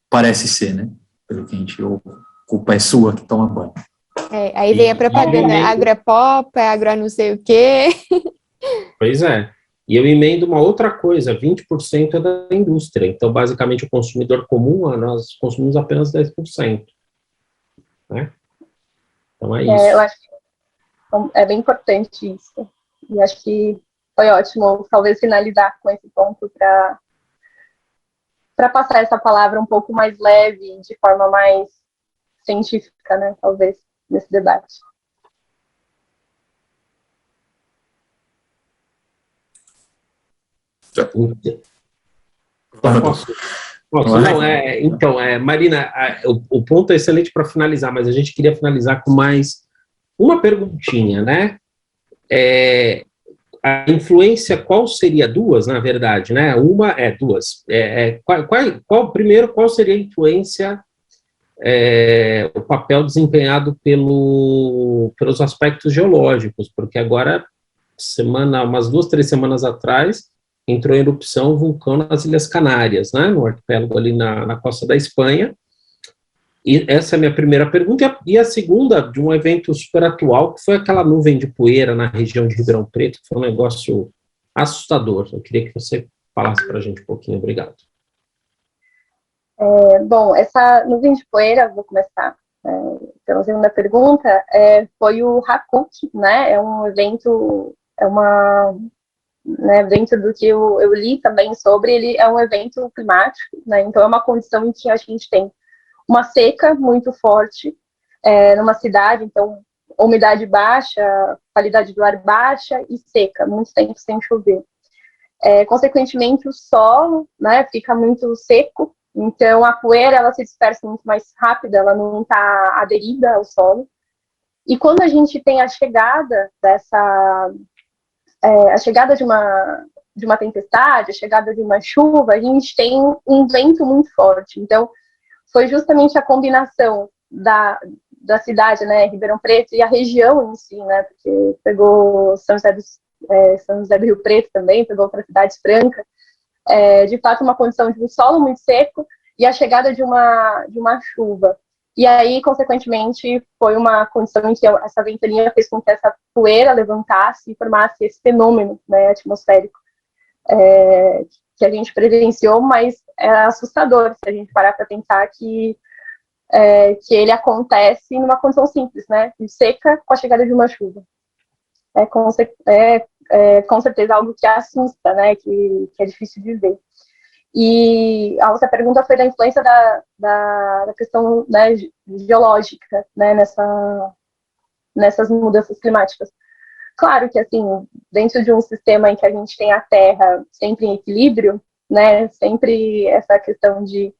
parece ser, né? Pelo que a gente ouve, a culpa é sua que toma banho. Aí vem a propaganda, agropop, agro não sei o quê. Pois é. E eu emendo uma outra coisa, 20% é da indústria. Então, basicamente, o consumidor comum, nós consumimos apenas 10%. Né? Então, é isso. Eu acho que é bem importante isso. E acho que foi ótimo, talvez, finalizar com esse ponto para passar essa palavra um pouco mais leve, de forma mais científica, né? Talvez, nesse debate. Então, Marina, o ponto é excelente para finalizar, mas a gente queria finalizar com mais uma perguntinha, né? A influência, qual seria duas, na verdade, né? Duas. Qual seria a influência, o papel desempenhado pelos aspectos geológicos? Porque agora, umas 2, 3 semanas atrás, entrou em erupção um vulcão nas Ilhas Canárias, né, no arquipélago ali na costa da Espanha. E essa é a minha primeira pergunta. E a segunda, de um evento super atual, que foi aquela nuvem de poeira na região de Ribeirão Preto, que foi um negócio assustador. Eu queria que você falasse para a gente um pouquinho. Obrigado. Bom, essa nuvem de poeira, vou começar pela segunda pergunta, foi o Hakuk, né? É um evento, né, dentro do que eu li também sobre, ele é um evento climático, né? Então é uma condição em que a gente tem uma seca muito forte numa cidade, então umidade baixa, qualidade do ar baixa e seca, muito tempo sem chover. Consequentemente, o solo, né, fica muito seco, então a poeira ela se dispersa muito mais rápido, ela não está aderida ao solo. E quando a gente tem a chegada de uma tempestade, a chegada de uma chuva, a gente tem um vento muito forte. Então, foi justamente a combinação da cidade, né, Ribeirão Preto, e a região em si, né, porque pegou São José do Rio Preto também, pegou outras cidades francas, de fato uma condição de um solo muito seco e a chegada de uma chuva. E aí, consequentemente, foi uma condição em que essa ventania fez com que essa poeira levantasse e formasse esse fenômeno, né, atmosférico que a gente presenciou, mas é assustador se a gente parar para pensar que ele acontece numa condição simples, né, de seca com a chegada de uma chuva. Com certeza algo que assusta, né, que é difícil de ver. E a outra pergunta foi da influência da questão, né, geológica, né, nessas mudanças climáticas. Claro que, assim, dentro de um sistema em que a gente tem a Terra sempre em equilíbrio, né, sempre essa questão de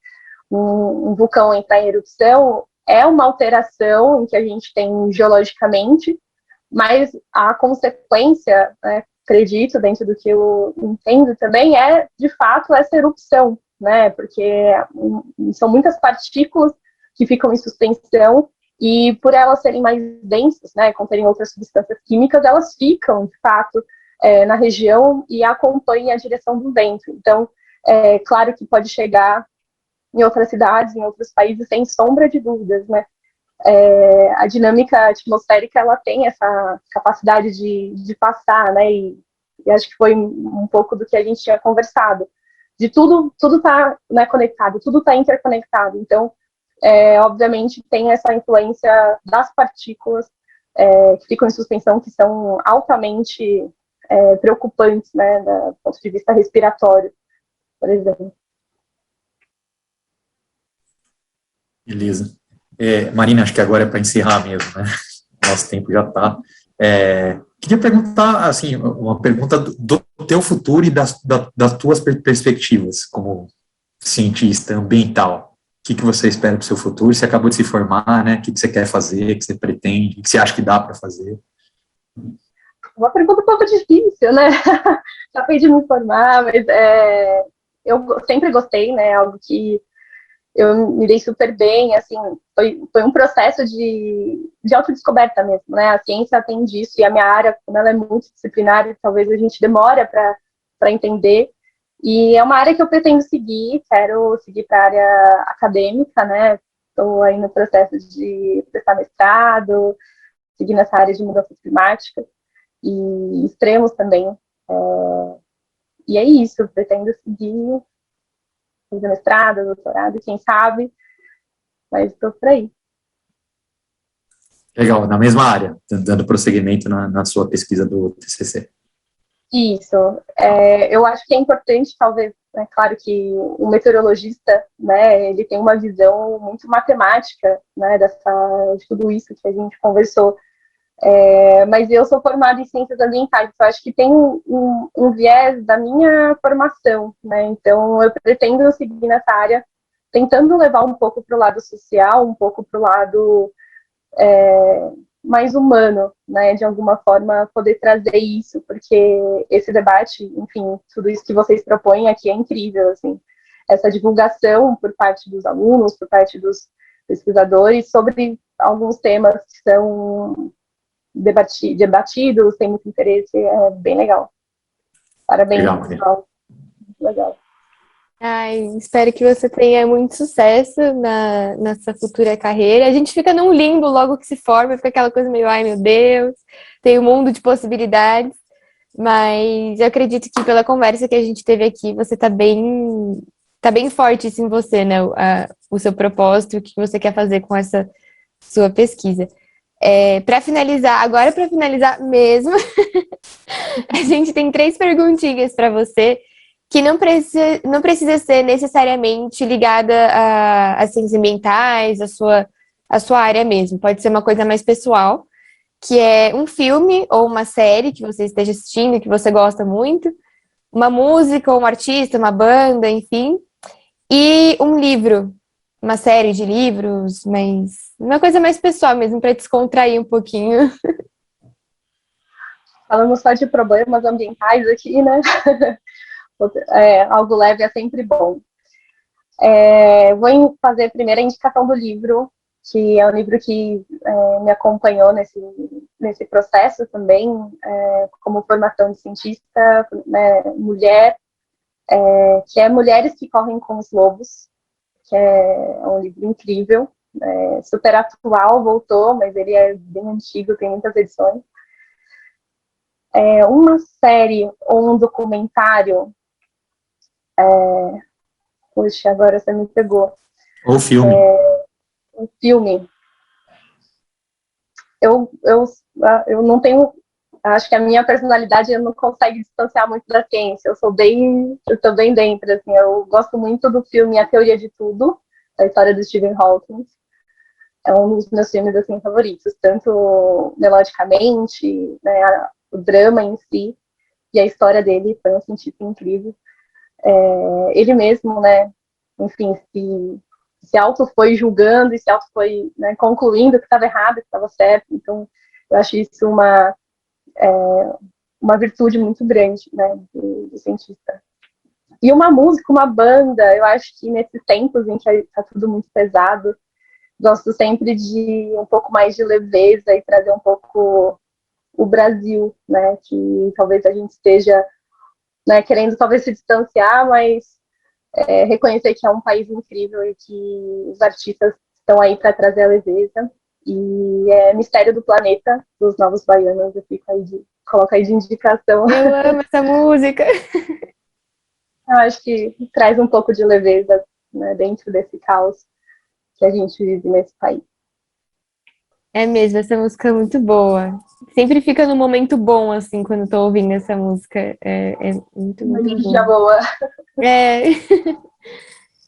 um vulcão entrar em erupção é uma alteração em que a gente tem geologicamente, mas a consequência, né, acredito, dentro do que eu entendo também, é, de fato, essa erupção, né, porque são muitas partículas que ficam em suspensão e, por elas serem mais densas, né, conterem outras substâncias químicas, elas ficam, de fato, na região e acompanham a direção do vento. Então, claro que pode chegar em outras cidades, em outros países, sem sombra de dúvidas, né, a dinâmica atmosférica ela tem essa capacidade de passar, né? E acho que foi um pouco do que a gente tinha conversado. De tudo está, né, conectado, tudo está interconectado. Então, obviamente, tem essa influência das partículas que ficam em suspensão, que são altamente preocupantes, né, do ponto de vista respiratório, por exemplo. Beleza. Marina, acho que agora é para encerrar mesmo, né? Nosso tempo já está. Queria perguntar, assim, uma pergunta do teu futuro e das tuas perspectivas como cientista ambiental. O que você espera para o seu futuro? Você acabou de se formar, né? O que você quer fazer? O que você pretende? O que você acha que dá para fazer? Uma pergunta um pouco difícil, né? Acabei de me formar, mas eu sempre gostei, né? Algo que eu me dei super bem, assim, foi um processo de autodescoberta mesmo, né? A ciência tem disso e a minha área, como ela é multidisciplinar, talvez a gente demore para entender. E é uma área que eu pretendo seguir, quero seguir para a área acadêmica, né? Estou aí no processo de prestar mestrado, seguir nessa área de mudança climática e extremos também. E é isso, pretendo seguir, fazer mestrado, doutorado, quem sabe, mas estou por aí. Legal, na mesma área, dando prosseguimento na sua pesquisa do TCC. Isso. Eu acho que é importante, talvez, né, claro que o meteorologista, né, ele tem uma visão muito matemática, né, de tudo isso que a gente conversou, mas eu sou formada em ciências ambientais, então acho que tem um viés da minha formação, né, então eu pretendo seguir nessa área, tentando levar um pouco para o lado social, um pouco para o lado mais humano, né, de alguma forma poder trazer isso, porque esse debate, enfim, tudo isso que vocês propõem aqui é incrível, assim, essa divulgação por parte dos alunos, por parte dos pesquisadores sobre alguns temas que são debatidos, tem muito interesse, é bem legal. Parabéns, legal, pessoal. muito legal. Ai, espero que você tenha muito sucesso na sua futura carreira. A gente fica num limbo logo que se forma, fica aquela coisa meio, ai meu Deus, tem um mundo de possibilidades, mas eu acredito que pela conversa que a gente teve aqui, você tá bem forte isso em você, né? O seu propósito, o que você quer fazer com essa sua pesquisa. Para finalizar mesmo, a gente tem 3 perguntinhas para você, que não precisa ser necessariamente ligada a ciências ambientais, a sua área mesmo. Pode ser uma coisa mais pessoal, que é um filme ou uma série que você esteja assistindo, que você gosta muito, uma música ou um artista, uma banda, enfim, e um livro, uma série de livros, mas uma coisa mais pessoal mesmo, para descontrair um pouquinho. Falamos só de problemas ambientais aqui, né? Algo leve é sempre bom. Vou fazer a primeira indicação do livro, que é um livro que me acompanhou nesse processo também, como formação de cientista, né, mulher, que é Mulheres que Correm com os Lobos, que é um livro incrível, super atual, voltou, mas ele é bem antigo, tem muitas edições. Uma série ou um documentário. Puxa, agora você me pegou. Ou filme. Um filme. Eu não tenho. Acho que a minha personalidade não consegue distanciar muito da ciência. Eu tô bem dentro. Assim, eu gosto muito do filme A Teoria de Tudo, a história do Stephen Hawking. É um dos meus filmes assim, favoritos, tanto melodicamente, né, o drama em si, e a história dele foi um cientista incrível. Ele mesmo, né, enfim, se auto foi julgando e se auto foi, né, concluindo que estava errado, que estava certo. Então, eu acho isso uma virtude muito grande, né, do cientista. E uma música, uma banda, eu acho que nesses tempos em que está tudo muito pesado, gosto sempre de um pouco mais de leveza e trazer um pouco o Brasil, né, que talvez a gente esteja, né, querendo talvez se distanciar, mas reconhecer que é um país incrível e que os artistas estão aí para trazer a leveza. E é Mistério do Planeta, dos Novos Baianos, eu coloco aí de indicação. Eu amo essa música. Eu acho que traz um pouco de leveza, né, dentro desse caos que a gente vive nesse país. É mesmo, essa música é muito boa. Sempre fica num momento bom, assim, quando tô ouvindo essa música. É muito, Uma muito energia boa. boa.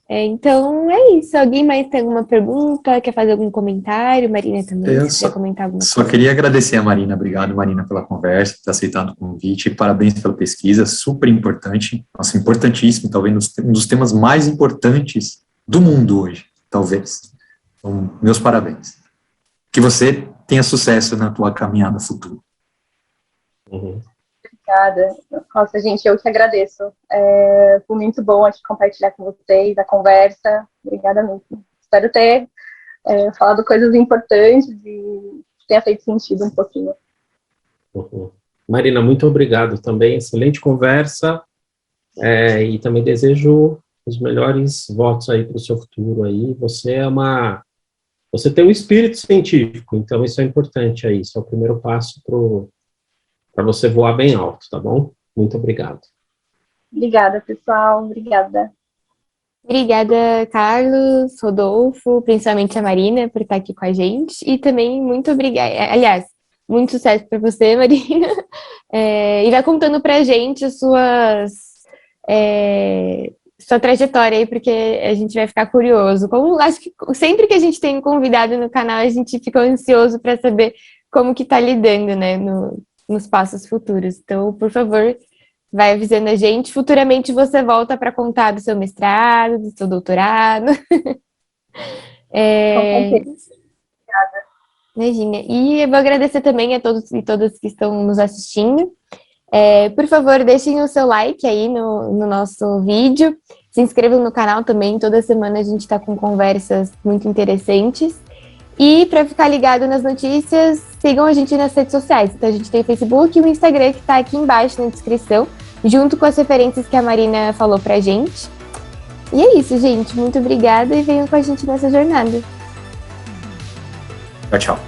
Então, é isso. Alguém mais tem alguma pergunta? Quer fazer algum comentário? Marina também, se quiser comentar alguma Só queria agradecer a Marina. Obrigado, Marina, pela conversa, por ter aceitado o convite. Parabéns pela pesquisa, super importante. Nossa, importantíssimo, talvez um dos temas mais importantes do mundo hoje, talvez. Então, meus parabéns. Que você tenha sucesso na tua caminhada futura. Obrigada. Nossa, gente, eu que agradeço. Foi muito bom aqui compartilhar com vocês a conversa. Obrigada mesmo. Espero ter falado coisas importantes e que tenha feito sentido um pouquinho. Marina, muito obrigado também. Excelente conversa. E também desejo os melhores votos aí para o seu futuro aí. Você tem um espírito científico, então isso é importante aí. Isso é o primeiro passo para você voar bem alto, tá bom? Muito obrigado. Obrigada, pessoal. Obrigada. Obrigada, Carlos, Rodolfo, principalmente a Marina, por estar aqui com a gente. E também muito obrigada. Aliás, muito sucesso para você, Marina. E vai contando pra gente sua trajetória aí, porque a gente vai ficar curioso. Acho que sempre que a gente tem um convidado no canal, a gente fica ansioso para saber como que tá lidando, né, nos passos futuros. Então, por favor, vai avisando a gente. Futuramente você volta para contar do seu mestrado, do seu doutorado. Obrigada. Imagina. E eu vou agradecer também a todos e todas que estão nos assistindo. Por favor, deixem o seu like aí no nosso vídeo. Se inscrevam no canal também. Toda semana a gente está com conversas muito interessantes. E para ficar ligado nas notícias, sigam a gente nas redes sociais. Então a gente tem o Facebook e o Instagram que está aqui embaixo na descrição. junto com as referências que a Marina falou pra gente. E é isso, gente. Muito obrigada e venham com a gente nessa jornada. Tchau, tchau.